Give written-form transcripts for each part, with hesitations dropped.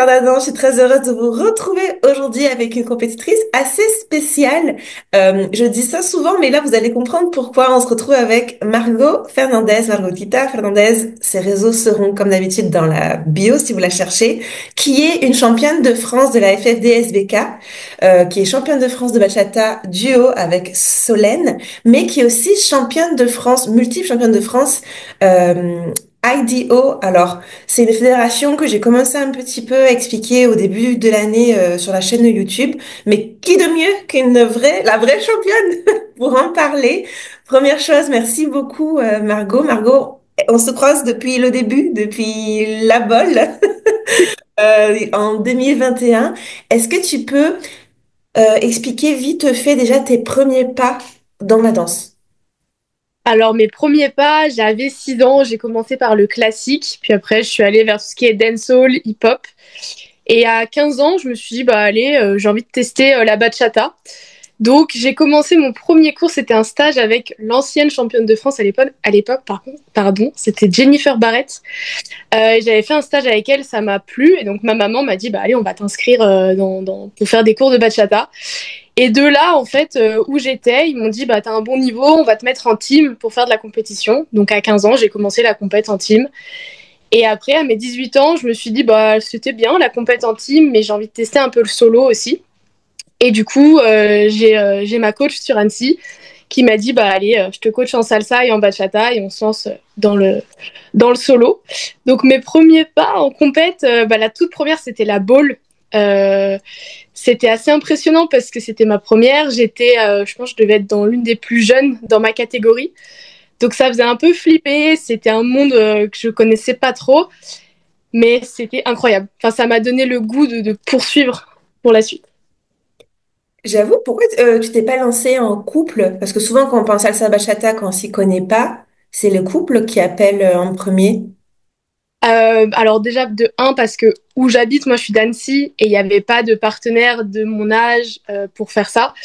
Docteur Nadan, je suis très heureuse de vous retrouver aujourd'hui avec une compétitrice assez spéciale. Je dis ça souvent, mais là, vous allez comprendre pourquoi on se retrouve avec Margot Fernandez, Margotita Fernandez. Ses réseaux seront, comme d'habitude, dans la bio si vous la cherchez, qui est une championne de France de la FFD-SBK, qui est championne de France de bachata duo avec Solène, mais qui est aussi championne de France, multiple championne de France, IDO. Alors, c'est une fédération que j'ai commencé un petit peu à expliquer au début de l'année sur la chaîne de YouTube. Mais qui de mieux la vraie championne pour en parler? Première chose, merci beaucoup Margot. Margot, on se croise depuis le début, depuis la bolle en 2021. Est-ce que tu peux expliquer vite fait déjà tes premiers pas dans la danse? Alors, mes premiers pas, j'avais 6 ans, j'ai commencé par le classique, puis après, je suis allée vers tout ce qui est dancehall, hip-hop. Et à 15 ans, je me suis dit, bah allez, j'ai envie de tester la bachata. Donc, j'ai commencé mon premier cours, c'était un stage avec l'ancienne championne de France à l'époque, pardon, c'était Jennifer Barrett. J'avais fait un stage avec elle, ça m'a plu, et donc ma maman m'a dit, bah allez, on va t'inscrire pour faire des cours de bachata. Et de là, en fait, où j'étais, ils m'ont dit, bah, t'as un bon niveau, on va te mettre en team pour faire de la compétition. Donc, à 15 ans, j'ai commencé la compète en team. Et après, à mes 18 ans, je me suis dit, bah, c'était bien la compète en team, mais j'ai envie de tester un peu le solo aussi. Et du coup, j'ai ma coach sur Annecy qui m'a dit, bah, allez, je te coach en salsa et en bachata et on se lance dans le solo. Donc, mes premiers pas en compète, bah, la toute première, c'était la ball. Euh, C'était assez impressionnant parce que c'était ma première. Je pense, que je devais être dans l'une des plus jeunes dans ma catégorie. Donc ça faisait un peu flipper. C'était un monde que je connaissais pas trop, mais c'était incroyable. Enfin, ça m'a donné le goût de poursuivre pour la suite. J'avoue, pourquoi tu t'es pas lancé en couple? Parce que souvent, quand on pense à salsa bachata, quand on s'y connaît pas, c'est le couple qui appelle en premier. Alors déjà de un parce que où j'habite, moi je suis d'Annecy et il n'y avait pas de partenaire de mon âge pour faire ça.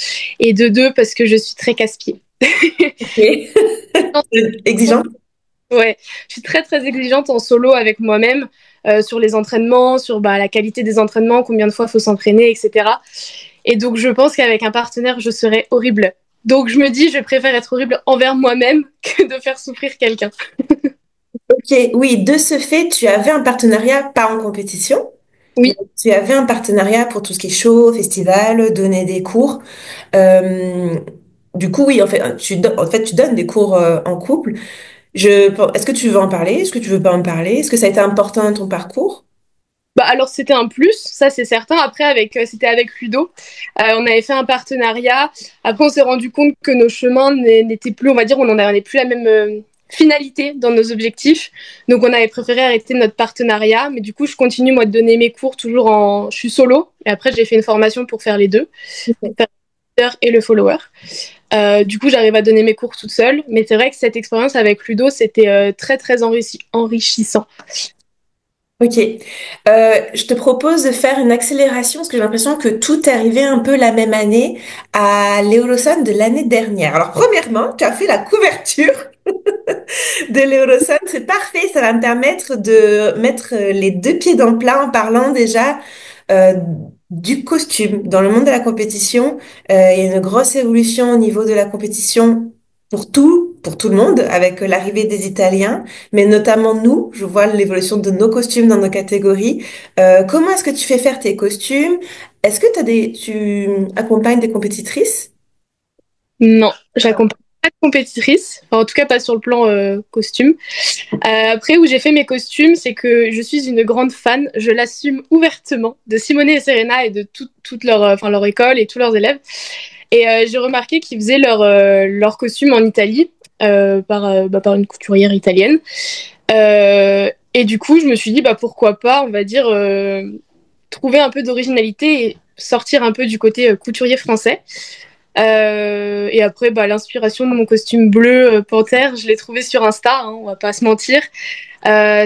Et de deux parce que je suis très casse-pied. Ok. Exigeant. Ouais, je suis très très exigeante en solo avec moi-même sur les entraînements, sur bah, la qualité des entraînements, combien de fois il faut s'entraîner, etc. Et donc je pense qu'avec un partenaire, je serais horrible. Donc je me dis, je préfère être horrible envers moi-même que de faire souffrir quelqu'un. Ok, oui, de ce fait, tu avais un partenariat, pas en compétition, mais Oui. tu avais un partenariat pour tout ce qui est show, festival, donner des cours. Euh, du coup, oui, en fait, tu donnes des cours en couple. Est-ce que tu veux en parler? Est-ce que tu veux pas en parler? Est-ce que ça a été important dans ton parcours? Bah alors c'était un plus, ça c'est certain. Après c'était avec Ludo, on avait fait un partenariat. Après on s'est rendu compte que nos chemins n'étaient plus, on va dire, on n'en avait plus la même finalité dans nos objectifs. Donc on avait préféré arrêter notre partenariat. Mais du coup je continue moi de donner mes cours toujours je suis solo. Et après j'ai fait une formation pour faire les deux, Ok. faire le leader et le follower. Du coup j'arrive à donner mes cours toute seule. Mais c'est vrai que cette expérience avec Ludo c'était très très enrichissant. Ok. Je te propose de faire une accélération parce que j'ai l'impression que tout est arrivé un peu la même année à l'Eurosun de l'année dernière. Alors, premièrement, tu as fait la couverture de l'Eurosun. C'est parfait. Ça va me permettre de mettre les deux pieds dans le plat en parlant déjà euh, du costume. Dans le monde de la compétition, il y a une grosse évolution au niveau de la compétition pour tout le monde, avec l'arrivée des Italiens, mais notamment nous. Je vois l'évolution de nos costumes dans nos catégories. Comment est-ce que tu fais faire tes costumes? Est-ce que tu accompagnes des compétitrices? Non, j'accompagne pas de compétitrice, enfin, en tout cas pas sur le plan costume. Après, où j'ai fait mes costumes, c'est que je suis une grande fan, je l'assume ouvertement, de Simone et Serena et de toute leur école et tous leurs élèves. Et j'ai remarqué qu'ils faisaient leur costume en Italie par une couturière italienne. Et du coup, je me suis dit, bah, pourquoi pas, on va dire, trouver un peu d'originalité et sortir un peu du côté couturier français. Et après, bah, l'inspiration de mon costume bleu panthère, je l'ai trouvé sur Insta, hein, on va pas se mentir.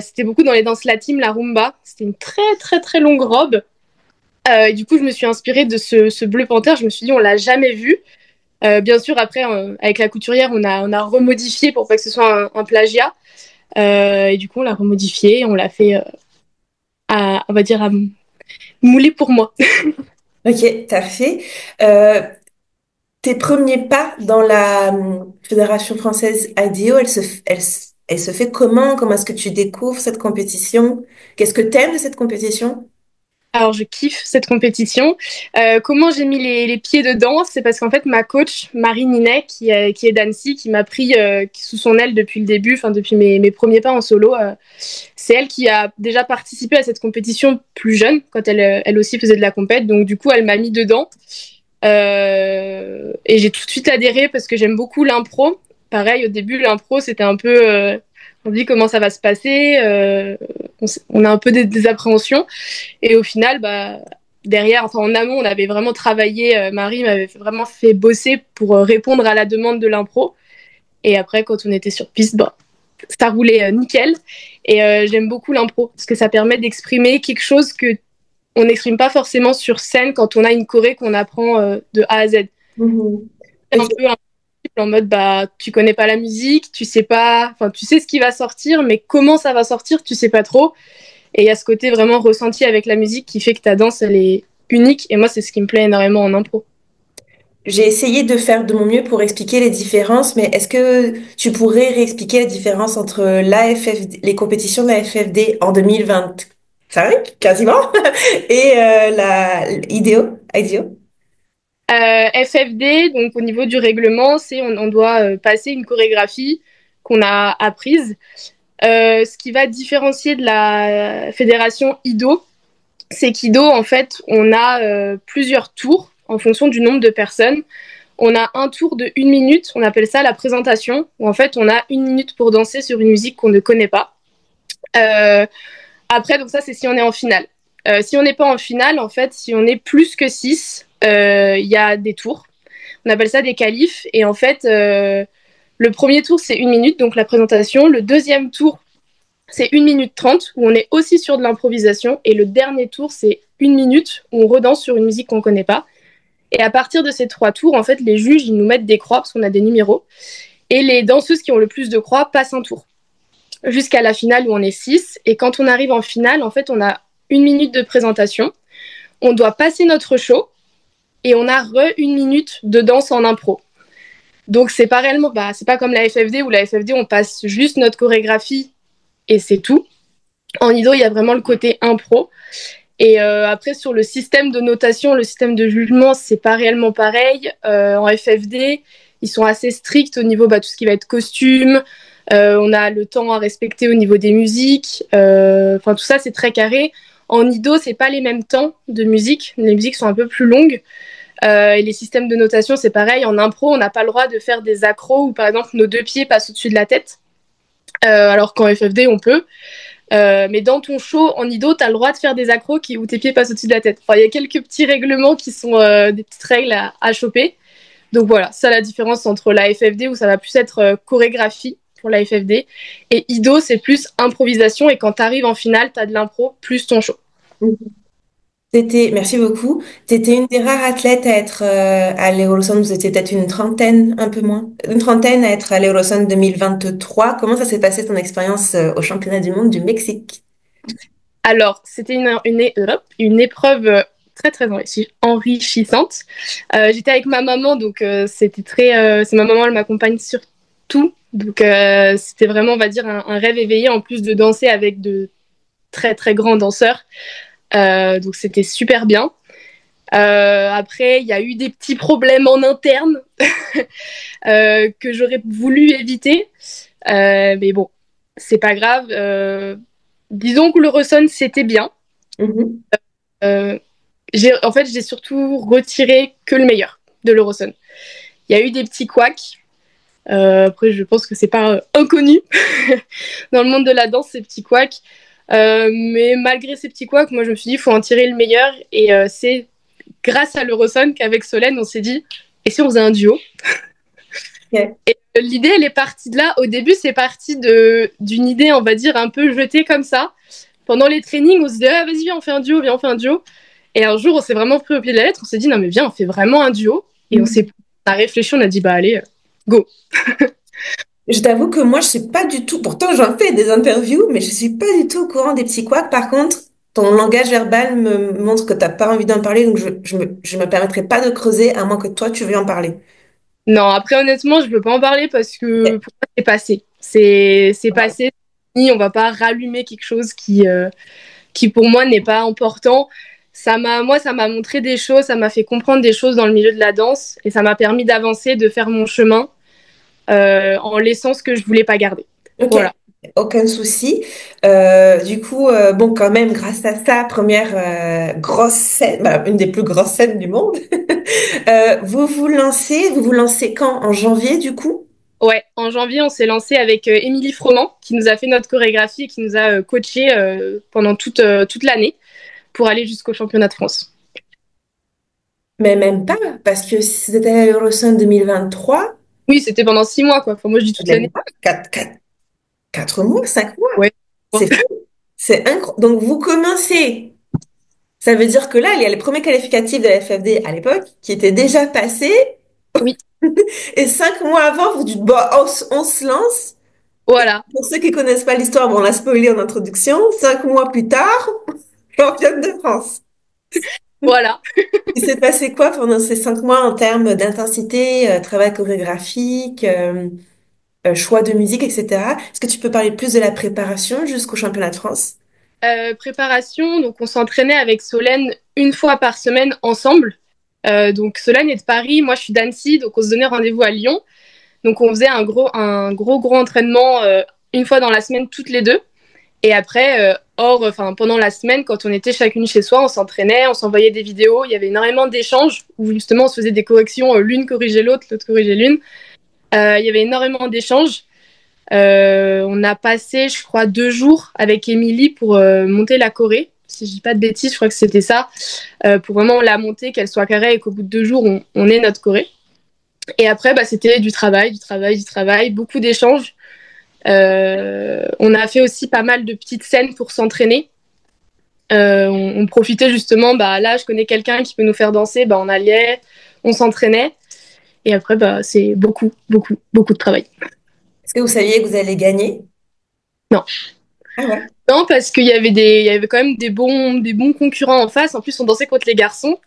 C'était beaucoup dans les danses latines, la rumba. C'était une très très très longue robe. Et du coup, je me suis inspirée de ce bleu panthère. Je me suis dit, on l'a jamais vu. Bien sûr, après, avec la couturière, on a remodifié pour pas que ce soit un plagiat. Et du coup, on l'a remodifié, on l'a fait, on va dire, moulé pour moi. Ok, parfait. Euh, Tes premiers pas dans la Fédération française IDEO, elle se fait comment? Comment est-ce que tu découvres cette compétition? Qu'est-ce que t'aimes de cette compétition? Alors, je kiffe cette compétition. Comment j'ai mis les pieds dedans? C'est parce qu'en fait, ma coach, Marie Ninet, qui est d'Annecy, qui m'a pris sous son aile depuis le début, enfin, depuis mes premiers pas en solo, c'est elle qui a déjà participé à cette compétition plus jeune, quand elle aussi faisait de la compète. Donc, du coup, elle m'a mis dedans. Et j'ai tout de suite adhéré parce que j'aime beaucoup l'impro. Pareil, au début, l'impro, c'était un peu... on dit comment ça va se passer. On a un peu des appréhensions. Et au final, bah, derrière, enfin en amont, on avait vraiment travaillé. Marie m'avait vraiment fait bosser pour répondre à la demande de l'impro. Et après, quand on était sur piste, bah, ça roulait nickel. Et j'aime beaucoup l'impro parce que ça permet d'exprimer quelque chose que on n'exprime pas forcément sur scène quand on a une choré qu'on apprend de A à Z. Mhm. C'est un peu en mode bah tu connais pas la musique, tu sais pas, enfin tu sais ce qui va sortir, mais comment ça va sortir, tu sais pas trop. Et il y a ce côté vraiment ressenti avec la musique qui fait que ta danse elle est unique. Et moi c'est ce qui me plaît énormément en impro. J'ai essayé de faire de mon mieux pour expliquer les différences, mais est-ce que tu pourrais réexpliquer la différence entre l'AFFD, les compétitions de la FFD en 2025, quasiment, et la IDEO? FFD, donc au niveau du règlement, c'est on doit passer une chorégraphie qu'on a apprise. Ce qui va différencier de la fédération IDO, c'est qu'IDO, en fait, on a plusieurs tours en fonction du nombre de personnes. On a un tour de 1 minute, on appelle ça la présentation, où en fait on a 1 minute pour danser sur une musique qu'on ne connaît pas. Euh, Après, donc ça c'est si on est en finale. Si on n'est pas en finale, en fait, si on est plus que 6, il y a des tours. On appelle ça des qualifs. Et en fait, le premier tour c'est 1 minute, donc la présentation. Le deuxième tour c'est 1 minute 30 où on est aussi sur de l'improvisation. Et le dernier tour, c'est 1 minute où on redanse sur une musique qu'on ne connaît pas. Et à partir de ces 3 tours, en fait, les juges, ils nous mettent des croix parce qu'on a des numéros. Et les danseuses qui ont le plus de croix passent un tour. Jusqu'à la finale où on est 6. Et quand on arrive en finale, en fait, on a 1 minute de présentation. On doit passer notre show. Et on a 1 minute de danse en impro. Donc c'est pas réellement, bah, c'est pas comme la FFD où la FFD on passe juste notre chorégraphie et c'est tout. En Ido, il y a vraiment le côté impro. Et après, sur le système de notation, le système de jugement, c'est pas réellement pareil. En FFD, ils sont assez stricts au niveau bah, tout ce qui va être costume. On a le temps à respecter au niveau des musiques. Enfin, tout ça, c'est très carré. En Ido, c'est pas les mêmes temps de musique. Les musiques sont un peu plus longues. Et les systèmes de notation, c'est pareil. En impro, on n'a pas le droit de faire des accros où, par exemple, nos 2 pieds passent au-dessus de la tête. Alors qu'en FFD, on peut. Mais dans ton show en Ido, tu as le droit de faire des accros où tes pieds passent au-dessus de la tête. Enfin, il y a quelques petits règlements qui sont des petites règles à choper. Donc voilà, ça la différence entre la FFD où ça va plus être chorégraphie pour la FFD et Ido, c'est plus improvisation et quand tu arrives en finale, tu as de l'impro plus ton show. Merci beaucoup. Tu étais une des rares athlètes à être à l'Eurocentre. Vous étiez peut-être une trentaine, un peu moins, une trentaine à être à l'Eurocentre 2023. Comment ça s'est passé ton expérience au championnat du monde du Mexique? Alors, c'était une épreuve très très enrichissante. J'étais avec ma maman, donc c'était très. C'est ma maman, elle m'accompagne sur tout. Donc c'était vraiment, on va dire, un rêve éveillé en plus de danser avec de très très grands danseurs. Donc c'était super bien. Après, il y a eu des petits problèmes en interne que j'aurais voulu éviter. Mais bon, c'est pas grave. Disons que le ressent, c'était bien. Mhm. Euh, en fait, j'ai surtout retiré que le meilleur de l'Eurosun. Il y a eu des petits couacs. Après, je pense que c'est pas inconnu dans le monde de la danse, ces petits couacs. Mais malgré ces petits couacs, moi, je me suis dit, il faut en tirer le meilleur. Et c'est grâce à l'Eurosun qu'avec Solène, on s'est dit, et si on faisait un duo? Ok. L'idée, elle est partie de là. Au début, c'est parti d'une idée, on va dire, un peu jetée comme ça. Pendant les trainings, on se disait, ah, vas-y, viens, on fait un duo, viens, on fait un duo. Et un jour, on s'est vraiment pris au pied de la lettre. On s'est dit, non, mais viens, on fait vraiment un duo. Et on a réfléchi, on a dit, bah, allez, go. Je t'avoue que moi, je sais pas du tout. Pourtant, j'en fais des interviews, mais je suis pas du tout au courant des petits couacs. Par contre, ton langage verbal me montre que t'as pas envie d'en parler, donc je me permettrai pas de creuser à moins que toi tu veuilles en parler. Non, après, honnêtement, je veux pas en parler parce que Ok. pour moi, c'est passé. C'est passé. On va pas rallumer quelque chose qui pour moi n'est pas important. Ça m'a montré des choses, ça m'a fait comprendre des choses dans le milieu de la danse et ça m'a permis d'avancer, de faire mon chemin en laissant ce que je voulais pas garder. Ok, Voilà. aucun souci. Du coup, bon, quand même, grâce à ça, première grosse scène, bah, une des plus grosses scènes du monde. Vous vous lancez quand? En janvier, du coup? Ouais, en janvier, on s'est lancé avec Émilie Froment, qui nous a fait notre chorégraphie et qui nous a coaché pendant toute l'année pour aller jusqu'au championnat de France. Mais même pas, parce que c'était à l'Eurosong 2023, Oui, c'était pendant 6 mois, quoi. Enfin, moi, je dis toute même l'année. pas, 4 mois, 5 mois. Ouais. C'est fou. C'est incroyable. Donc, vous commencez. Ça veut dire que là, il y a les premiers qualificatifs de la FFD à l'époque qui étaient déjà passés. Oui, Et 5 mois avant, vous dites, bon, on se lance. Et voilà, pour ceux qui connaissent pas l'histoire, bon, on l'a spoilé en introduction. 5 mois plus tard, championne de France. voilà. Il s'est passé quoi pendant ces 5 mois en termes d'intensité, travail chorégraphique, choix de musique, etc. Est-ce que tu peux parler plus de la préparation jusqu'au championnat de France? Préparation, donc on s'entraînait avec Solène une fois par semaine ensemble. Donc Solène est de Paris, moi je suis d'Annecy, donc on se donnait rendez-vous à Lyon. Donc on faisait gros entraînement une fois dans la semaine toutes les deux. Et après, enfin pendant la semaine, quand on était chacune chez soi, on s'entraînait, on s'envoyait des vidéos. Il y avait énormément d'échanges où justement on se faisait des corrections, l'une corrigeait l'autre, l'autre corrigeait l'une. Il y avait énormément d'échanges. On a passé, je crois, 2 jours avec Émilie pour monter la choré. Si je dis pas de bêtises, je crois que c'était ça. Pour vraiment la monter, qu'elle soit carrée et qu'au bout de 2 jours, on ait notre choré. Et après, bah, c'était du travail, du travail, du travail, beaucoup d'échanges. On a fait aussi pas mal de petites scènes pour s'entraîner. On profitait justement, bah, là, je connais quelqu'un qui peut nous faire danser, bah, on allait, on s'entraînait. Et après, bah, c'est beaucoup, beaucoup, beaucoup de travail. Est-ce que vous saviez que vous allez gagner? Non. Ah ouais. Non, parce il y avait quand même des bons concurrents en face. En plus, on dansait contre les garçons.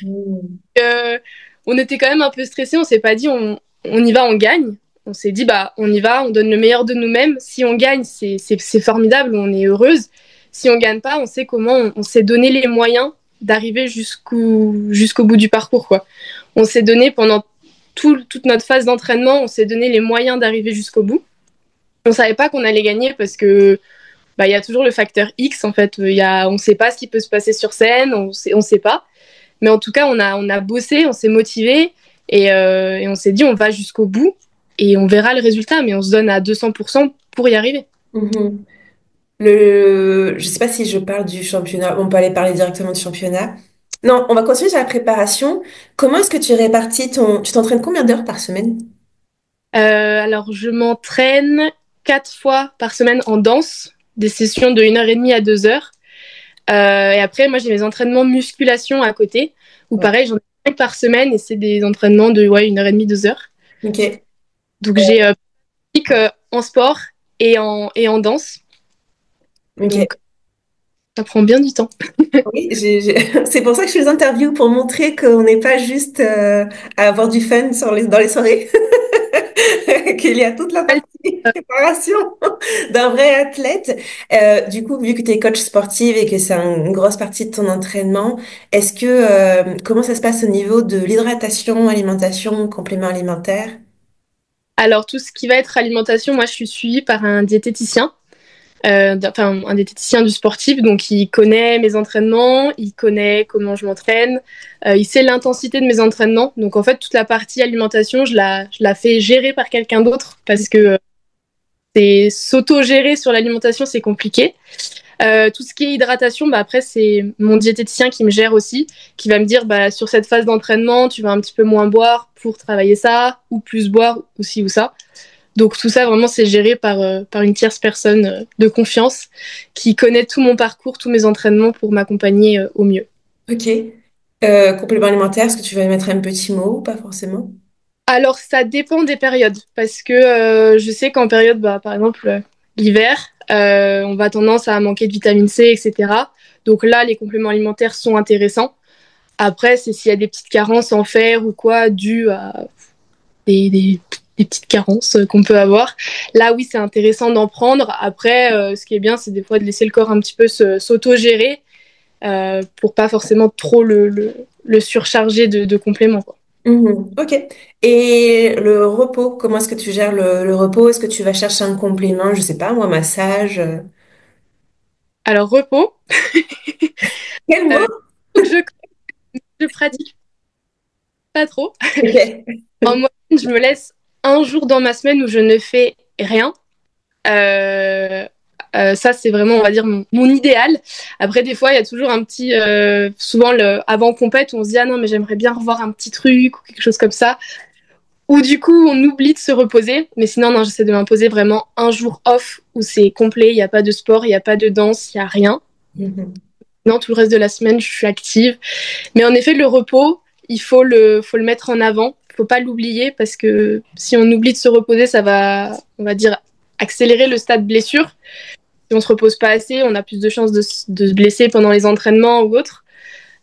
Hmm. Euh, on était quand même un peu stressés. On s'est pas dit, on y va, on gagne. On s'est dit, bah, on y va, on donne le meilleur de nous-mêmes. Si on gagne, c'est formidable, on est heureuse. Si on gagne pas, on sait comment, on s'est donné les moyens d'arriver jusqu'au bout du parcours, quoi. On s'est donné pendant toute notre phase d'entraînement, on s'est donné les moyens d'arriver jusqu'au bout. On savait pas qu'on allait gagner parce que bah, y a toujours le facteur X en fait. On ne sait pas ce qui peut se passer sur scène, on sait pas. Mais en tout cas, on a bossé, on s'est motivé et on s'est dit on va jusqu'au bout et on verra le résultat, mais on se donne à 200% pour y arriver. Mhm. Je sais pas si je parle du championnat, on peut aller parler directement du championnat. Non, on va continuer sur la préparation. Comment est-ce que tu répartis tu t'entraînes combien d'heures par semaine? Alors, je m'entraîne 4 fois par semaine en danse, des sessions de 1h30 à 2 heures. Et après, moi, j'ai mes entraînements musculation à côté, où Ouais. pareil, j'en ai 5 par semaine et c'est des entraînements de 1h30, 2 heures. Ok, Donc, j'ai en sport et en danse. ok. Donc, ça prend bien du temps. Oui, c'est pour ça que je fais les interviews, pour montrer qu'on n'est pas juste à avoir du fun dans les soirées, qu'il y a toute la partie préparation d'un vrai athlète. Du coup, vu que tu es coach sportive et que c'est une grosse partie de ton entraînement, comment ça se passe au niveau de l'hydratation, alimentation, compléments alimentaires? Alors, tout ce qui va être alimentation, moi, je suis suivie par un diététicien, enfin, un diététicien du sportif. Donc, il connaît mes entraînements, il connaît comment je m'entraîne, il sait l'intensité de mes entraînements. Donc, en fait, toute la partie alimentation, je la fais gérer par quelqu'un d'autre parce que c'est s'auto-gérer sur l'alimentation, c'est compliqué. Tout ce qui est hydratation, bah après, c'est mon diététicien qui me gère aussi, qui va me dire bah, sur cette phase d'entraînement, tu vas un petit peu moins boire pour travailler ça, ou plus boire, ou ci ou ça. Donc tout ça, vraiment, c'est géré par une tierce personne de confiance qui connaît tout mon parcours, tous mes entraînements pour m'accompagner au mieux. Ok. Compléments alimentaires, est-ce que tu vas y mettre un petit mot ou pas forcément? Alors, ça dépend des périodes, parce que je sais qu'en période, bah, par exemple, l'hiver, on va tendance à manquer de vitamine C, etc. Donc là, les compléments alimentaires sont intéressants. Après, c'est s'il y a des petites carences en fer ou quoi, dues à des, des, des petites carences qu'on peut avoir. Là, oui, c'est intéressant d'en prendre. Après, ce qui est bien, c'est des fois de laisser le corps un petit peu s'auto-gérer pour pas forcément trop le surcharger de compléments, quoi. Mhm. Ok. Et le repos, comment est-ce que tu gères le repos? Est-ce que tu vas chercher un complément, je sais pas, moi, massage? Alors, repos, Quel euh, mot? je pratique pas trop. Ok. En moyenne, je me laisse un jour dans ma semaine où je ne fais rien. Euh, Ça, c'est vraiment, on va dire, mon idéal. Après, des fois, il y a toujours un petit. Souvent, avant compète, on se dit, ah non, mais j'aimerais bien revoir un petit truc ou quelque chose comme ça. Ou du coup, on oublie de se reposer. Mais sinon, non, j'essaie de m'imposer vraiment un jour off où c'est complet. Il n'y a pas de sport, il n'y a pas de danse, il n'y a rien. Mhm. Non, tout le reste de la semaine, je suis active. Mais en effet, le repos, faut le mettre en avant. Il ne faut pas l'oublier parce que si on oublie de se reposer, ça va, on va dire, accélérer le stade blessure. Si on se repose pas assez, on a plus de chances de se blesser pendant les entraînements ou autre.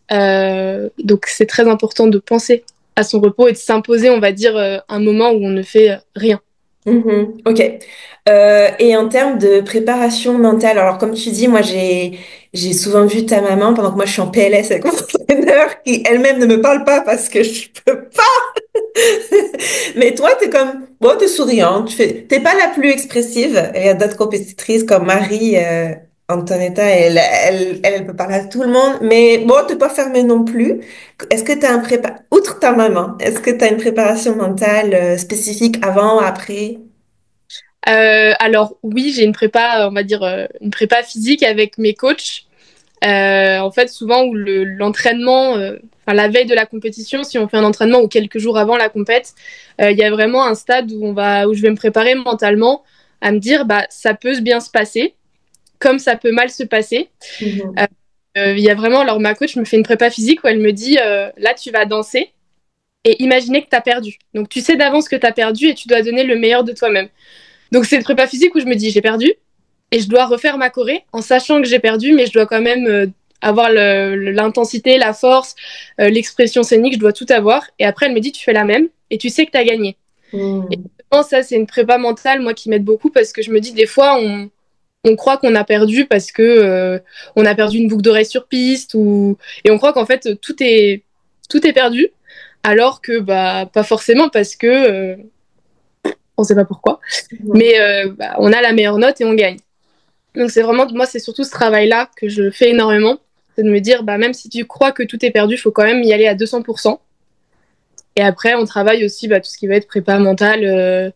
Donc c'est très important de penser à son repos et de s'imposer, on va dire, un moment où on ne fait rien. Mhm. Ok. Et en termes de préparation mentale, alors comme tu dis, moi j'ai souvent vu ta maman pendant que moi je suis en PLS avec mon entraîneur qui elle-même ne me parle pas parce que je peux pas. Mais toi, t'es comme, bon, t'es souriante, t'es pas la plus expressive. Il y a d'autres compétitrices comme Marie Antonetta, elle peut parler à tout le monde, mais bon, t'es pas fermée non plus. Est-ce que t'as outre ta maman, est-ce que t'as une préparation mentale spécifique avant, après? Alors oui, j'ai une prépa, on va dire, une prépa physique avec mes coachs. En fait, souvent où l'entraînement, enfin la veille de la compétition, si on fait un entraînement ou quelques jours avant la compète, il y a vraiment un stade où je vais me préparer mentalement à me dire, bah ça peut bien se passer, comme ça peut mal se passer. Mhm. Euh, il y a vraiment, alors ma coach me fait une prépa physique où elle me dit, là tu vas danser et imaginer que tu as perdu. Donc tu sais d'avance que tu as perdu et tu dois donner le meilleur de toi-même. Donc c'est une prépa physique où je me dis, j'ai perdu, et je dois refaire ma choré en sachant que j'ai perdu, mais je dois quand même avoir l'intensité, la force, l'expression scénique, je dois tout avoir. Et après, elle me dit, tu fais la même et tu sais que tu as gagné. Et Mhm. justement, ça, c'est une prépa mentale, moi, qui m'aide beaucoup parce que je me dis, des fois, on croit qu'on a perdu parce que on a perdu une boucle d'oreille sur piste et on croit qu'en fait, tout est perdu. Alors que bah pas forcément parce que on sait pas pourquoi, Mhm. mais bah, on a la meilleure note et on gagne. Donc c'est vraiment, moi, c'est surtout ce travail-là que je fais énormément. C'est de me dire, bah, même si tu crois que tout est perdu, il faut quand même y aller à 200%. Et après, on travaille aussi bah, tout ce qui va être prépa mentale,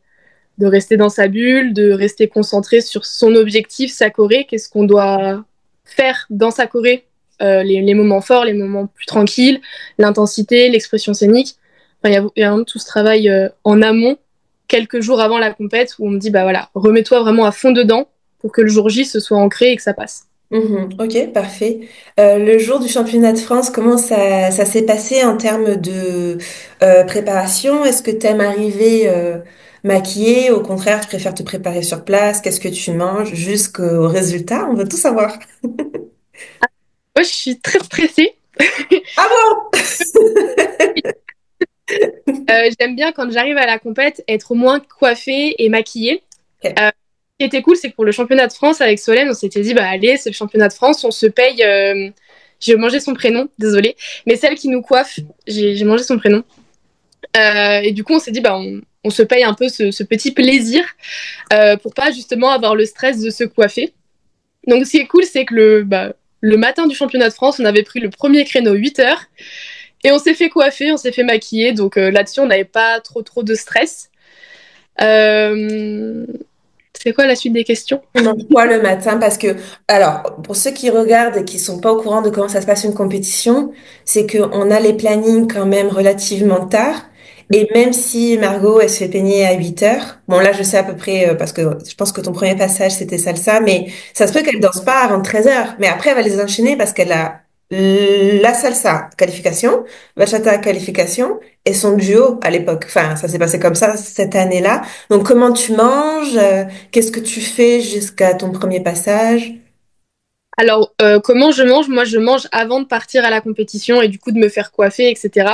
de rester dans sa bulle, de rester concentré sur son objectif, sa choré, qu'est-ce qu'on doit faire dans sa choré, les moments forts, les moments plus tranquilles, l'intensité, l'expression scénique. Enfin, il y a vraiment tout ce travail en amont, quelques jours avant la compète, où on me dit, bah voilà, remets-toi vraiment à fond dedans pour que le jour J, ce soit ancré et que ça passe. Mhm. Ok, parfait. Le jour du championnat de France, comment ça s'est passé en termes de préparation? Est-ce que t'aimes arriver maquillée? Au contraire, tu préfères te préparer sur place? Qu'est-ce que tu manges? Jusqu'au résultat, on veut tout savoir. Moi, je suis très stressée. Ah bon? J'aime bien quand j'arrive à la compète être au moins coiffée et maquillée. Ok. Ce qui était cool, c'est que pour le championnat de France avec Solène, on s'était dit, bah allez, c'est le championnat de France, on se paye. J'ai mangé son prénom, désolée, mais celle qui nous coiffe, j'ai mangé son prénom. Et du coup, on s'est dit, bah on se paye un peu ce petit plaisir pour pas justement avoir le stress de se coiffer. Donc, ce qui est cool, c'est que le matin du championnat de France, on avait pris le premier créneau 8 heures. Et on s'est fait coiffer, on s'est fait maquiller, donc là-dessus, on n'avait pas trop de stress. Euh, c'est quoi la suite des questions? Tu manges quoi le matin? Parce que, alors, pour ceux qui regardent et qui sont pas au courant de comment ça se passe une compétition, c'est qu'on a les plannings quand même relativement tard. Et même si Margot, elle se fait peigner à 8 heures, bon là je sais à peu près, parce que je pense que ton premier passage c'était salsa, mais ça se peut qu'elle danse pas avant 13 heures. Mais après elle va les enchaîner parce qu'elle a la salsa qualification, bachata qualification et son duo à l'époque. Enfin, ça s'est passé comme ça cette année-là. Donc comment tu manges? Qu'est-ce que tu fais jusqu'à ton premier passage? Alors, comment je mange? Moi, je mange avant de partir à la compétition et du coup de me faire coiffer, etc.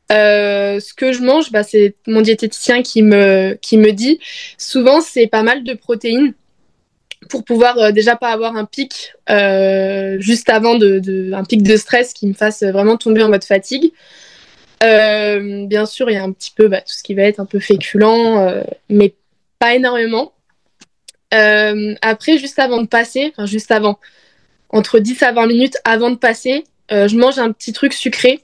Ce que je mange, bah, c'est mon diététicien qui me dit. Souvent, c'est pas mal de protéines pour pouvoir déjà pas avoir un pic juste avant un pic de stress qui me fasse vraiment tomber en mode fatigue. Bien sûr, il y a un petit peu bah, tout ce qui va être un peu féculent, mais pas énormément. Après, juste avant de passer, enfin juste avant, entre 10 à 20 minutes avant de passer, je mange un petit truc sucré.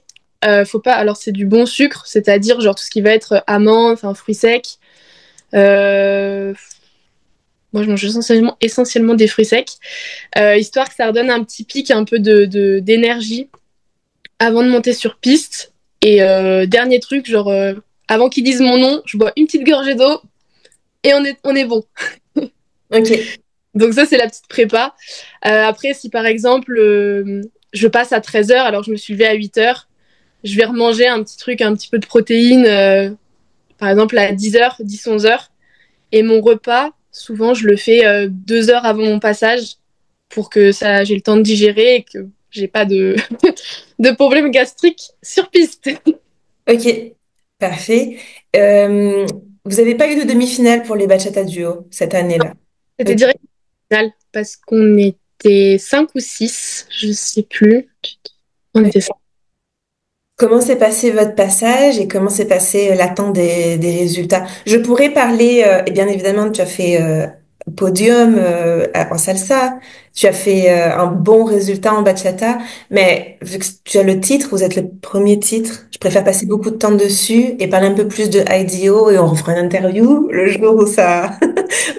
Faut pas, alors c'est du bon sucre, c'est-à-dire genre tout ce qui va être amandes, enfin fruits secs. Euh, Moi, je mange essentiellement des fruits secs, histoire que ça redonne un petit pic, un peu d'énergie avant de monter sur piste. Et dernier truc, genre avant qu'ils disent mon nom, je bois une petite gorgée d'eau et on est bon. Ok, Donc ça, c'est la petite prépa. Après, si par exemple, je passe à 13 heures alors que je me suis levée à 8 heures, je vais remanger un petit truc, un petit peu de protéines, par exemple à 10 heures, 10, 11 heures. Et mon repas, souvent, je le fais 2 heures avant mon passage pour que ça, j'ai le temps de digérer et que j'ai pas de, de problème gastrique sur piste. ok, parfait. Euh, Vous n'avez pas eu de demi-finale pour les bachata duo cette année-là. C'était Ok. direct final parce qu'on était 5 ou 6, je sais plus. On était 5. Comment s'est passé votre passage et comment s'est passé l'attente des résultats? Je pourrais parler, et bien évidemment, tu as fait podium en salsa, tu as fait un bon résultat en bachata, mais vu que tu as le titre, vous êtes le premier titre, je préfère passer beaucoup de temps dessus et parler un peu plus de IDO et on refera une interview le jour où ça,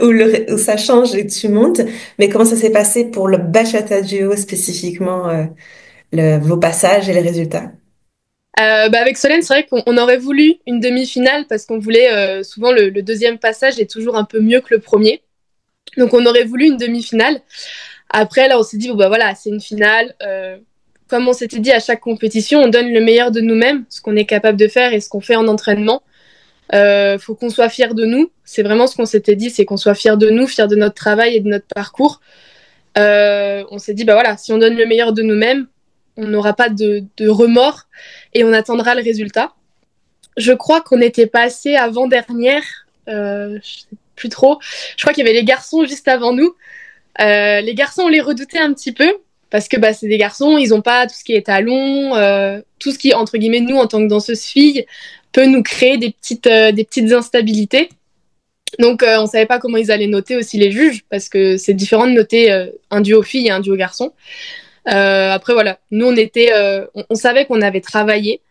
où ça change et tu montes. Mais comment ça s'est passé pour le bachata duo spécifiquement, vos passages et les résultats? Bah avec Solène, c'est vrai qu'on aurait voulu une demi-finale parce qu'on voulait souvent le deuxième passage est toujours un peu mieux que le premier. Donc on aurait voulu une demi-finale. Après là, on s'est dit bon bah voilà, c'est une finale. Comme on s'était dit à chaque compétition, on donne le meilleur de nous-mêmes, ce qu'on est capable de faire et ce qu'on fait en entraînement. Faut qu'on soit fier de nous. C'est vraiment ce qu'on s'était dit, c'est qu'on soit fier de nous, fier de notre travail et de notre parcours. On s'est dit bah voilà, si on donne le meilleur de nous-mêmes, on n'aura pas de remords et on attendra le résultat. Je crois qu'on était passé avant-dernière, je sais plus trop. Je crois qu'il y avait les garçons juste avant nous. Les garçons, on les redoutait un petit peu parce que bah, c'est des garçons, ils n'ont pas tout ce qui est talons, tout ce qui, entre guillemets, nous, en tant que danseuse fille, peut nous créer des petites instabilités. Donc, on ne savait pas comment ils allaient noter aussi les juges parce que c'est différent de noter un duo fille et un duo garçon. Après, voilà, nous, on savait qu'on avait travaillé.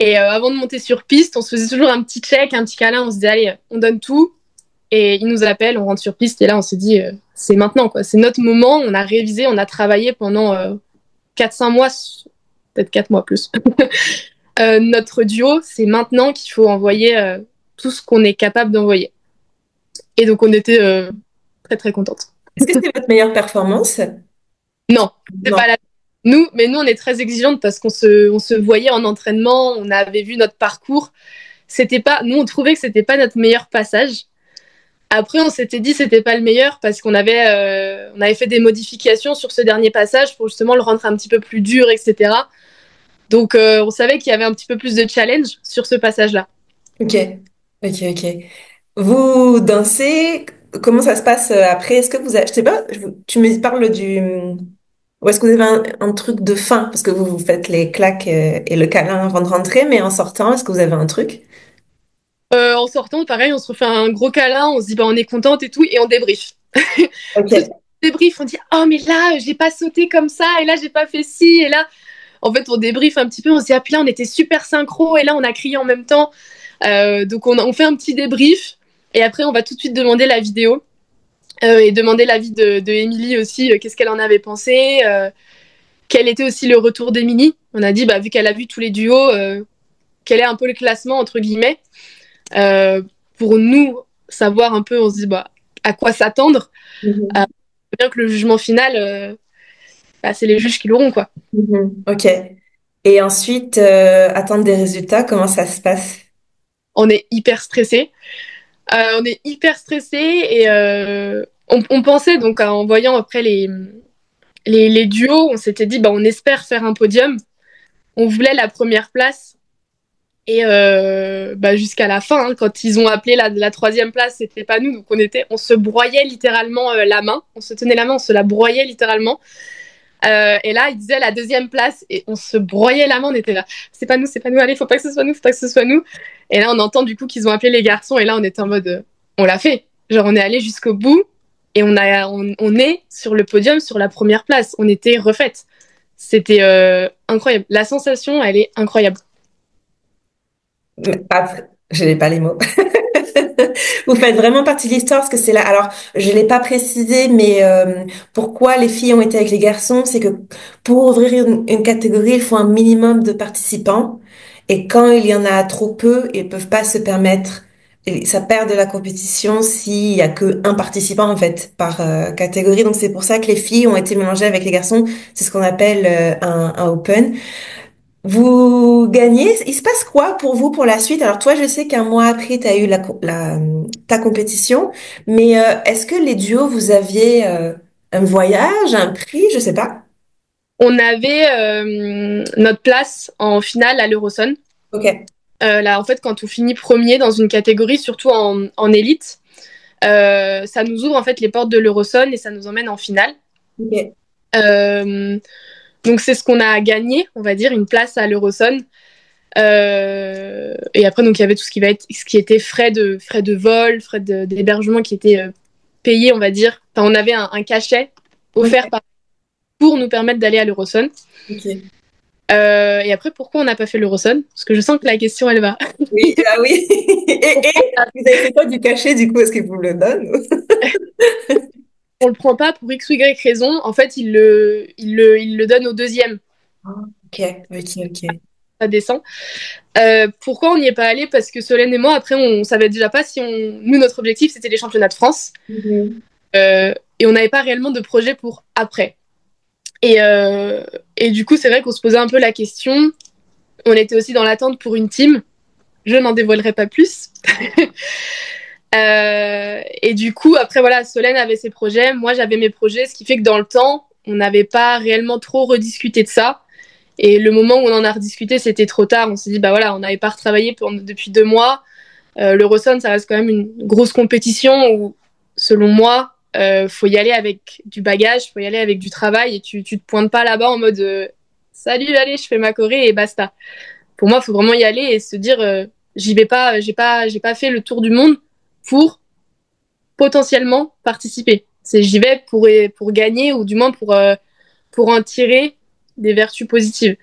Et avant de monter sur piste, on se faisait toujours un petit check, un petit câlin. On se disait, allez, on donne tout. Et ils nous appellent, on rentre sur piste. Et là, on s'est dit, c'est maintenant, quoi. C'est notre moment. On a révisé, on a travaillé pendant 4-5 mois, peut-être 4 mois plus. Notre duo, c'est maintenant qu'il faut envoyer tout ce qu'on est capable d'envoyer. Et donc, on était très, très contentes. Est-ce que c'est votre meilleure performance? Non, c'est pas Non. la. Mais nous, on est très exigeantes parce on se voyait en entraînement, on avait vu notre parcours. C'était pas, nous, on trouvait que c'était pas notre meilleur passage. Après, on s'était dit que c'était pas le meilleur parce on avait fait des modifications sur ce dernier passage pour justement le rendre un petit peu plus dur, etc. Donc, on savait qu'il y avait un petit peu plus de challenge sur ce passage-là. Ok, ok, ok. Vous dansez, comment ça se passe après? Est-ce que vous avez, je sais pas, tu me parles du, ou est-ce que vous avez un truc de fin? Parce que vous faites les claques et le câlin avant de rentrer, mais en sortant, est-ce que vous avez un truc? En sortant, pareil, on se refait un gros câlin, on se dit bah on est contente et tout, et on débrief. Tout de suite, Ok. on débrief, on dit oh mais là j'ai pas sauté comme ça, et là j'ai pas fait ci, et là en fait on débrief un petit peu, on se dit ah puis là on était super synchro, et là on a crié en même temps. Donc on fait un petit débrief, et après on va tout de suite demander la vidéo. Et demander l'avis de Émilie aussi, qu'est-ce qu'elle en avait pensé, quel était aussi le retour d'Émilie. On a dit, bah, vu qu'elle a vu tous les duos, quel est un peu le classement, entre guillemets, euh, pour nous savoir un peu, on se dit, bah, à quoi s'attendre. Mhm. Bien que le jugement final, bah, c'est les juges qui l'auront, quoi. Mhm. Ok. Et ensuite, attendre des résultats, comment ça se passe? On est hyper stressé. On est hyper stressé et on pensait, donc en voyant après les duos, on s'était dit, bah, on espère faire un podium. On voulait la première place. Et bah, jusqu'à la fin, hein, quand ils ont appelé la troisième place, c'était pas nous. Donc on se broyait littéralement la main. On se tenait la main, on se la broyait littéralement. Et là, ils disaient la deuxième place et on se broyait la main. On était là, c'est pas nous, allez, faut pas que ce soit nous, faut pas que ce soit nous. Et là, on entend du coup qu'ils ont appelé les garçons. Et là, on était en mode, on l'a fait. Genre, on est allé jusqu'au bout et on est sur le podium, sur la première place. On était refaites. C'était incroyable. La sensation, elle est incroyable. Après, je n'ai pas les mots. Vous faites vraiment partie de l'histoire parce que c'est là. Alors, je l'ai pas précisé, mais pourquoi les filles ont été avec les garçons, c'est que pour ouvrir une catégorie, il faut un minimum de participants. Et quand il y en a trop peu, ils peuvent pas se permettre. Et ça perd de la compétition s'il y a que un participant en fait par catégorie. Donc c'est pour ça que les filles ont été mélangées avec les garçons. C'est ce qu'on appelle un open. Vous gagnez. Il se passe quoi pour vous pour la suite? Alors toi, je sais qu'un mois après, tu as eu ta compétition, mais est-ce que les duos, vous aviez un voyage, un prix, je sais pas. On avait notre place en finale à l'Euroson. Ok. Là, en fait, quand on finit premier dans une catégorie, surtout en élite, ça nous ouvre en fait les portes de l'Euroson et ça nous emmène en finale. Ok. Euh, donc c'est ce qu'on a gagné, on va dire, une place à l'Euroson. Et après, donc il y avait tout ce qui était frais de vol, d'hébergement qui étaient payés, on va dire. Enfin, on avait un cachet offert Ok. pour nous permettre d'aller à l'Euroson. Ok. Et après, pourquoi on n'a pas fait l'Euroson? Parce que je sens que la question, elle va. Oui, ah oui. Et vous avez fait quoi du cachet du coup? Est-ce qu'ils vous le donnent? On le prend pas pour X ou Y raison. En fait, il le donne au deuxième. Ah, ok, ok, ok. Ça descend. Pourquoi on n'y est pas allé? Parce que Solène et moi, après, on savait déjà pas si on. Nous, notre objectif, c'était les championnats de France. Mhm. Et on n'avait pas réellement de projet pour après. Et, euh, et du coup, c'est vrai qu'on se posait un peu la question. On était aussi dans l'attente pour une team. Je n'en dévoilerai pas plus. Et du coup, après, voilà, Solène avait ses projets, moi j'avais mes projets, ce qui fait que dans le temps, on n'avait pas réellement trop rediscuté de ça. Et le moment où on en a rediscuté, c'était trop tard. On s'est dit, bah voilà, on n'avait pas retravaillé depuis 2 mois. L'Eurosson, ça reste quand même une grosse compétition où, selon moi, faut y aller avec du bagage, faut y aller avec du travail et tu te pointes pas là-bas en mode salut, allez, je fais ma choré et basta. Pour moi, il faut vraiment y aller et se dire j'y vais pas, j'ai pas fait le tour du monde pour potentiellement participer. C'est j'y vais pour gagner ou du moins pour en tirer des vertus positives.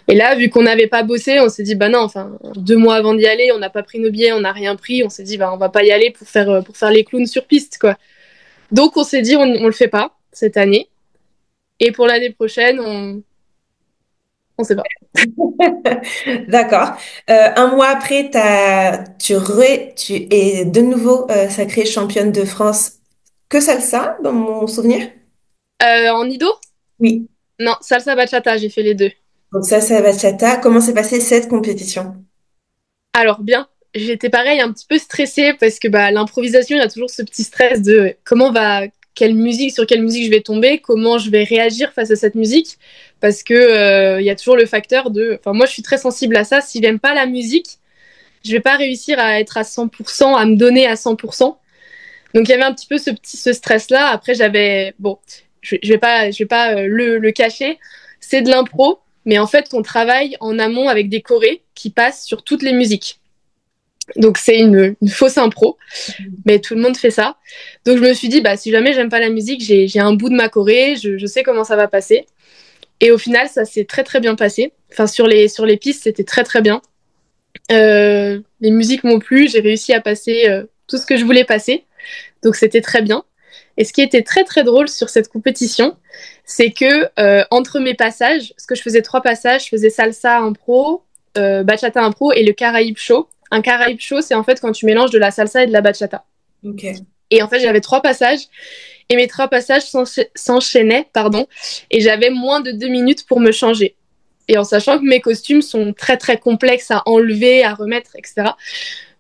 Et là, vu qu'on n'avait pas bossé, on s'est dit bah non, enfin 2 mois avant d'y aller, on n'a pas pris nos billets, on n'a rien pris, on s'est dit bah on va pas y aller pour faire les clowns sur piste quoi. Donc on s'est dit on le fait pas cette année et pour l'année prochaine on sait pas. D'accord. Un mois après, tu es de nouveau sacrée championne de France que salsa, dans mon souvenir? En Ido. Oui. Non, salsa bachata, j'ai fait les deux. Donc ça, c'est bachata. Comment s'est passée cette compétition? Alors bien, j'étais pareil un petit peu stressée parce que bah, l'improvisation, il y a toujours ce petit stress de sur quelle musique je vais tomber, comment je vais réagir face à cette musique, parce que il y a toujours le facteur de, enfin moi je suis très sensible à ça. Si j'aime pas la musique, je vais pas réussir à être à 100%, à me donner à 100%. Donc il y avait un petit peu ce stress là. Après j'avais, bon, je vais pas le cacher, c'est de l'impro. Mais en fait, on travaille en amont avec des chorés qui passent sur toutes les musiques. Donc c'est une fausse impro, mais tout le monde fait ça. Donc je me suis dit, bah, si jamais j'aime pas la musique, j'ai un bout de ma choré, je sais comment ça va passer. Et au final, ça s'est très très bien passé. Enfin, sur les pistes, c'était très très bien. Les musiques m'ont plu, j'ai réussi à passer tout ce que je voulais passer. Donc c'était très bien. Et ce qui était très très drôle sur cette compétition, c'est que entre mes passages, parce que je faisais 3 passages, je faisais salsa impro, bachata impro et le Caraïbe show. Un Caraïbe show, c'est en fait quand tu mélanges de la salsa et de la bachata. Ok. Et en fait, j'avais 3 passages et mes 3 passages s'enchaînaient, pardon, et j'avais moins de 2 minutes pour me changer. Et en sachant que mes costumes sont très très complexes à enlever, à remettre, etc.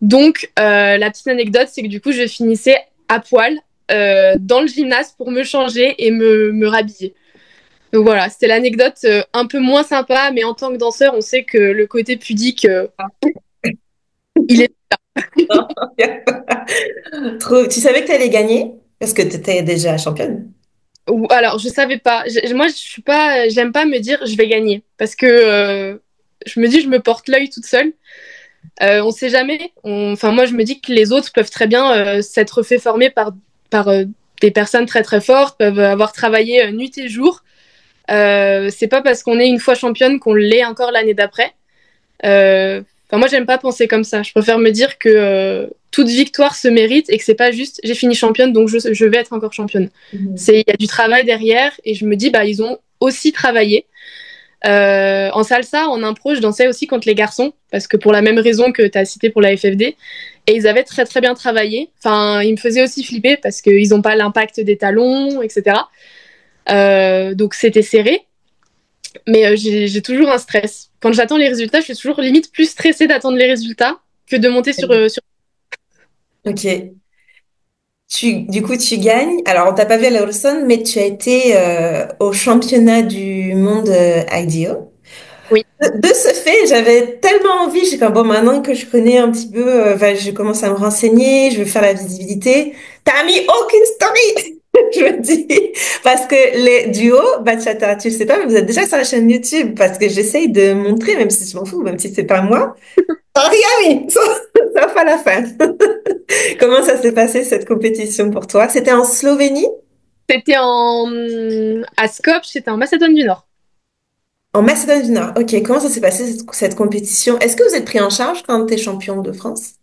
Donc, la petite anecdote, c'est que du coup, je finissais à poil dans le gymnase pour me changer et me rhabiller. Donc voilà, c'était l'anecdote un peu moins sympa, mais en tant que danseur, on sait que le côté pudique, il est. Trop. Tu savais que tu allais gagner? Parce que tu étais déjà championne. Alors, je savais pas. Moi, je suis pas. J'aime pas me dire je vais gagner parce que je me dis je me porte l'œil toute seule. On sait jamais. Enfin, moi, je me dis que les autres peuvent très bien s'être fait former par des personnes très très fortes, peuvent avoir travaillé nuit et jour. C'est pas parce qu'on est une fois championne qu'on l'est encore l'année d'après. Enfin, moi, j'aime pas penser comme ça. Je préfère me dire que toute victoire se mérite et que c'est pas juste j'ai fini championne donc je vais être encore championne. Mhm. Il y a du travail derrière et je me dis bah ils ont aussi travaillé. En salsa, en impro, je dansais aussi contre les garçons parce que pour la même raison que tu as cité pour la FFD. Et ils avaient très très bien travaillé. Enfin, ils me faisaient aussi flipper parce qu'ils n'ont pas l'impact des talons, etc. Donc c'était serré. Mais j'ai toujours un stress. Quand j'attends les résultats, je suis toujours limite plus stressée d'attendre les résultats que de monter sur... Ok. Du coup, tu gagnes. Alors, on t'a pas vu à la Wilson, mais tu as été au championnat du monde IDO. Oui. De ce fait, j'avais tellement envie, j'ai fait, bon, maintenant que je connais un petit peu, enfin, je commence à me renseigner, je veux faire la visibilité. T'as mis aucune story, je me dis, parce que les duos, bachata, tu le sais pas, mais vous êtes déjà sur la chaîne YouTube, parce que j'essaye de montrer, même si je m'en fous, même si c'est pas moi. T'as rien mis, sauf à la fin. Comment ça s'est passé, cette compétition pour toi? C'était en Slovénie? C'était à Skopje, c'était en Macédoine du Nord. En Macédoine du Nord. Ok, comment ça s'est passé, cette compétition? Est-ce que vous êtes pris en charge quand t'es champion de France?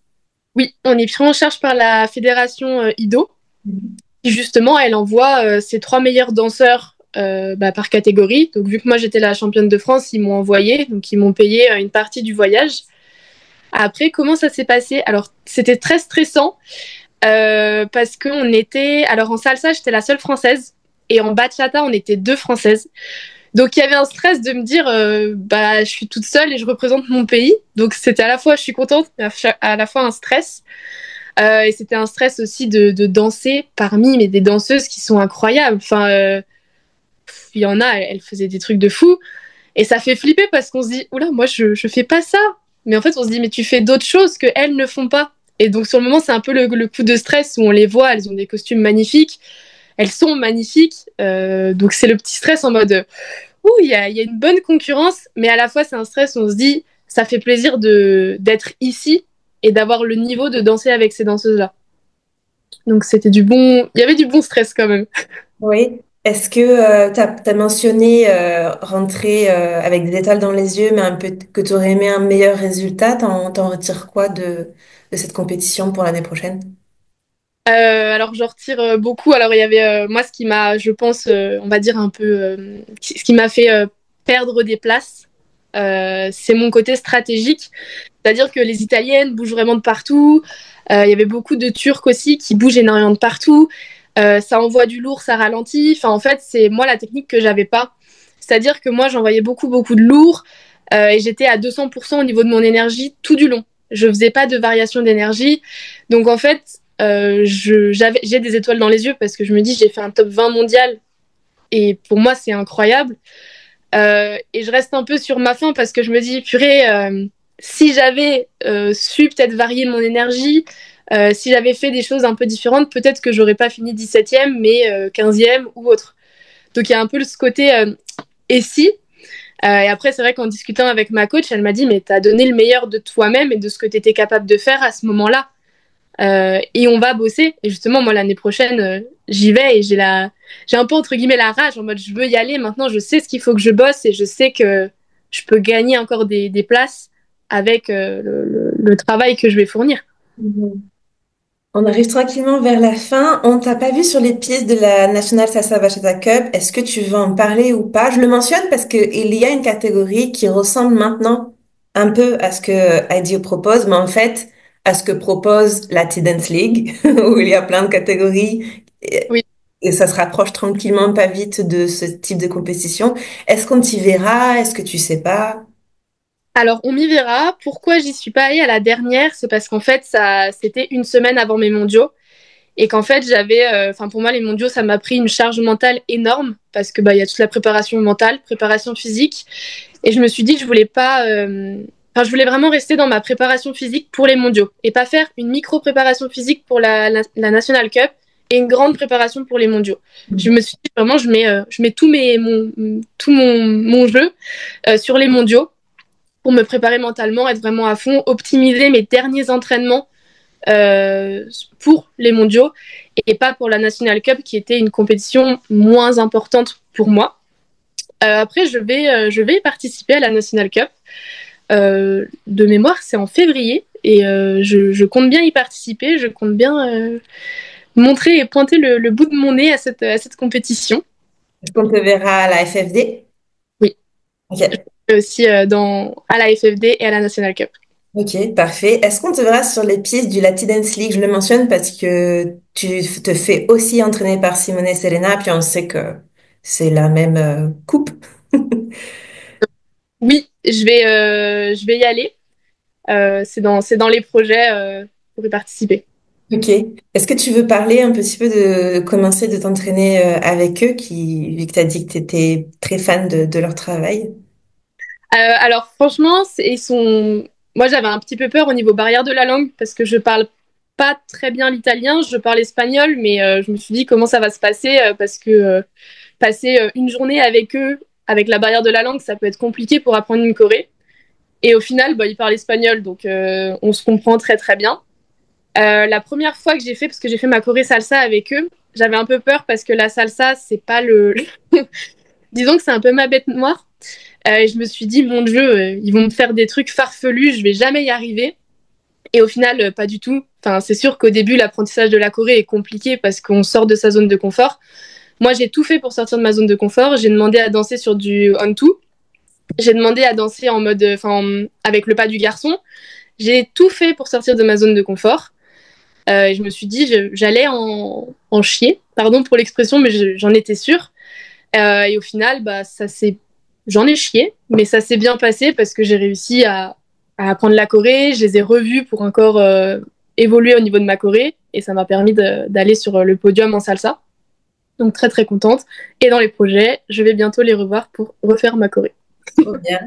Oui, on est pris en charge par la fédération IDO, Mhm. qui justement, elle envoie ses trois meilleurs danseurs par catégorie. Donc, vu que moi j'étais la championne de France, ils m'ont envoyé, donc ils m'ont payé une partie du voyage. Après, comment ça s'est passé? Alors, c'était très stressant parce qu'on était. Alors, en salsa, j'étais la seule française. Et en bachata, on était deux françaises. Donc, il y avait un stress de me dire, bah, je suis toute seule et je représente mon pays. Donc, c'était à la fois, je suis contente, mais à la fois un stress. Et c'était un stress aussi de danser parmi mais des danseuses qui sont incroyables. Enfin, il y en a, elles faisaient des trucs de fou. Et ça fait flipper parce qu'on se dit, oula, moi, je fais pas ça. Mais en fait, on se dit, mais tu fais d'autres choses que elles ne font pas. Et donc, sur le moment, c'est un peu le coup de stress où on les voit, elles ont des costumes magnifiques, elles sont magnifiques. Donc, c'est le petit stress en mode, ouh, il y a une bonne concurrence, mais à la fois, c'est un stress où on se dit, ça fait plaisir d'être ici et d'avoir le niveau de danser avec ces danseuses-là. Donc, c'était du bon, il y avait du bon stress quand même. Oui. Est-ce que t'as mentionné rentrer avec des étoiles dans les yeux, mais un peu que tu aurais aimé un meilleur résultat? T'en retires quoi de cette compétition pour l'année prochaine? Alors, je retire beaucoup. Alors, il y avait moi ce qui m'a, je pense, on va dire un peu, ce qui m'a fait perdre des places, c'est mon côté stratégique. C'est-à-dire que les Italiennes bougent vraiment de partout. Il y avait beaucoup de Turcs aussi qui bougent énormément de partout. Ça envoie du lourd, ça ralentit. Enfin, en fait, c'est moi la technique que j'avais pas. C'est-à-dire que moi, j'envoyais beaucoup, beaucoup de lourd et j'étais à 200% au niveau de mon énergie tout du long. Je faisais pas de variation d'énergie. Donc, en fait, j'ai des étoiles dans les yeux parce que je me dis, j'ai fait un top 20 mondial et pour moi, c'est incroyable. Et je reste un peu sur ma faim parce que je me dis, purée, si j'avais su peut-être varier mon énergie, si j'avais fait des choses un peu différentes, peut-être que j'aurais pas fini 17e, mais 15e ou autre. Donc il y a un peu ce côté et si. Et après, c'est vrai qu'en discutant avec ma coach, elle m'a dit, mais tu as donné le meilleur de toi-même et de ce que tu étais capable de faire à ce moment-là. Et on va bosser. Et justement, moi, l'année prochaine, j'y vais et j'ai un peu entre guillemets la rage en mode je veux y aller. Maintenant, je sais ce qu'il faut que je bosse et je sais que je peux gagner encore des places avec le travail que je vais fournir. Mhm. On arrive tranquillement vers la fin. On t'a pas vu sur les pistes de la National Salsa Bachata Cup. Est-ce que tu veux en parler ou pas? Je le mentionne parce que il y a une catégorie qui ressemble maintenant un peu à ce que IDEO propose, mais en fait à ce que propose la T-Dance League, où il y a plein de catégories Oui. et ça se rapproche tranquillement pas vite de ce type de compétition. Est-ce qu'on t'y verra? Est-ce que tu sais pas? Alors, on m'y verra. Pourquoi j'y suis pas allée à la dernière? C'est parce qu'en fait, ça, c'était une semaine avant mes mondiaux. et qu'en fait enfin pour moi les mondiaux ça m'a pris une charge mentale énorme parce que bah il y a toute la préparation mentale, préparation physique, et je me suis dit que je voulais pas, enfin je voulais vraiment rester dans ma préparation physique pour les mondiaux et pas faire une micro préparation physique pour la National Cup et une grande préparation pour les mondiaux. Je me suis dit vraiment je mets tout mon jeu sur les mondiaux pour me préparer mentalement, être vraiment à fond, optimiser mes derniers entraînements pour les mondiaux et pas pour la National Cup qui était une compétition moins importante pour moi. Après, je vais y participer à la National Cup. De mémoire, c'est en février et je compte bien y participer. Je compte bien montrer et pointer le bout de mon nez à cette compétition. Est-ce qu'on te verra à la FFD? Oui, Ok. aussi à la FFD et à la National Cup. Ok, parfait. Est-ce qu'on te verra sur les pistes du Latin Dance League? Je le mentionne parce que tu te fais aussi entraîner par Simone et Serena, puis on sait que c'est la même coupe. Oui, je vais y aller. C'est dans les projets pour y participer. Ok. Est-ce que tu veux parler un petit peu de commencer de t'entraîner avec eux, vu que tu as dit que tu étais très fan de leur travail? Alors franchement, ils sont. Moi, j'avais un petit peu peur au niveau barrière de la langue parce que je parle pas très bien l'italien, je parle espagnol, mais je me suis dit comment ça va se passer parce que passer une journée avec eux, avec la barrière de la langue, ça peut être compliqué pour apprendre une choré. Et au final, bah, ils parlent espagnol, donc on se comprend très très bien. La première fois que j'ai fait, parce que j'ai fait ma choré salsa avec eux, j'avais un peu peur parce que la salsa, c'est pas le. Disons que c'est un peu ma bête noire. Et je me suis dit, mon Dieu, ils vont me faire des trucs farfelus, je vais jamais y arriver. Et au final, pas du tout. Enfin, c'est sûr qu'au début, l'apprentissage de la choré est compliqué parce qu'on sort de sa zone de confort. Moi, j'ai tout fait pour sortir de ma zone de confort. J'ai demandé à danser sur du on-two. J'ai demandé à danser en mode, enfin, avec le pas du garçon. J'ai tout fait pour sortir de ma zone de confort. Et je me suis dit, j'allais en chier. Pardon pour l'expression, mais j'en étais sûre. Et au final, bah, j'en ai chié, mais ça s'est bien passé parce que j'ai réussi à apprendre la choré. Je les ai revus pour encore évoluer au niveau de ma choré et ça m'a permis d'aller sur le podium en salsa. Donc très très contente. Et dans les projets, je vais bientôt les revoir pour refaire ma choré. Trop bien.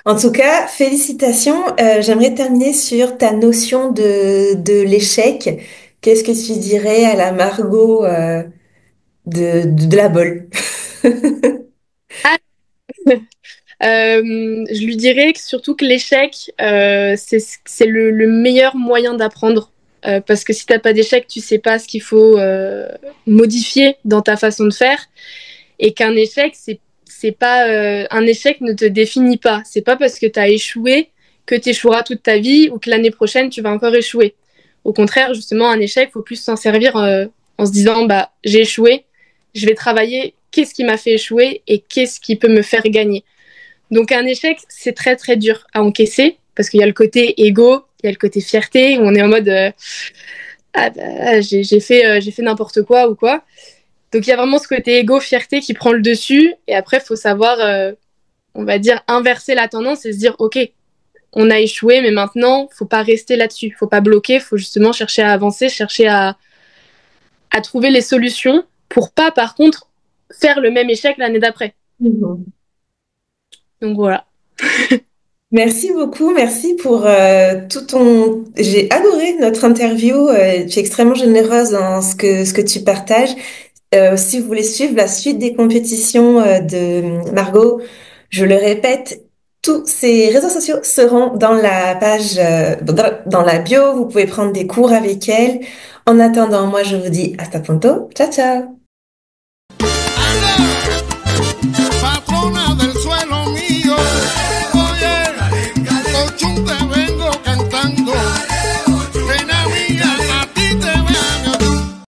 En tout cas, félicitations. J'aimerais terminer sur ta notion de l'échec. Qu'est-ce que tu dirais à la Margot de la bolle? Ah, je lui dirais que surtout que l'échec, c'est le meilleur moyen d'apprendre. Parce que si t'as pas d'échec, tu sais pas ce qu'il faut modifier dans ta façon de faire. Et qu'un échec, c'est pas un échec ne te définit pas. C'est pas parce que tu as échoué que tu échoueras toute ta vie ou que l'année prochaine tu vas encore échouer. Au contraire, justement, un échec, faut plus s'en servir en se disant bah j'ai échoué, je vais travailler. Qu'est-ce qui m'a fait échouer et qu'est-ce qui peut me faire gagner. Donc un échec, c'est très très dur à encaisser parce qu'il y a le côté égo, il y a le côté fierté où on est en mode ah bah, j'ai fait n'importe quoi ou quoi. Donc il y a vraiment ce côté égo, fierté qui prend le dessus. Et après, il faut savoir, on va dire, inverser la tendance et se dire, OK, on a échoué, mais maintenant, faut pas rester là-dessus. Faut pas bloquer, faut justement chercher à avancer, chercher à trouver les solutions pour pas, par contre, faire le même échec l'année d'après. Mhm. Donc voilà. Merci beaucoup, merci pour tout ton... J'ai adoré notre interview, tu es extrêmement généreuse dans ce que tu partages. Si vous voulez suivre la suite des compétitions de Margot, je le répète, tous ses réseaux sociaux seront dans la page, dans la bio. Vous pouvez prendre des cours avec elle. En attendant, moi, je vous dis hasta pronto. Ciao, ciao.